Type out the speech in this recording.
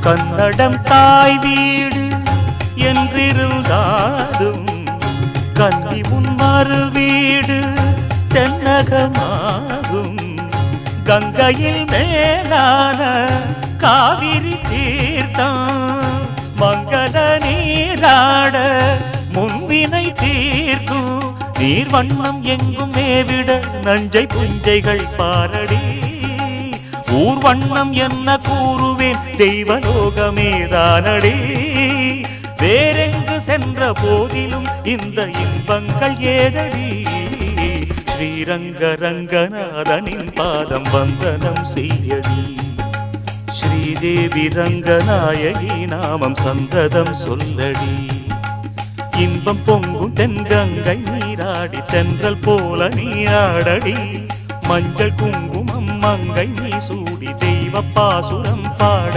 கன்னடம் தாய் வீடு என்றிருந்தாலும் கன்னி உன் மறு வீடு தென்னகமாகும். கங்கையில் மேலான காவிரி தீர்த்தம் மங்கள நீராட முன்வினை தீர்க்கும். நீர் வண்ணம் எங்கும் மேவிட நஞ்சை புஞ்சைகள் பாரடி. ஊர் வண்ணம் என்ன கூறுவேன் தெய்வலோகமேதானடி. வேறெங்கு சென்ற போதிலும் இந்த இன்பங்கள் ஏதடி. ஸ்ரீரங்க ரங்கநாதனின் பாதம் வந்தனம் செய்யடி. ஸ்ரீதேவி ரங்கநாயகி நாமம் சந்ததம் சொல்லடி. இன்பம் பொங்கும் தென்கங்கை நீராடி சென்றல் போல நீராடடி. மஞ்சள் குங்குமம் மங்கை நீ சூடி தெய்வ பாசுரம் பாட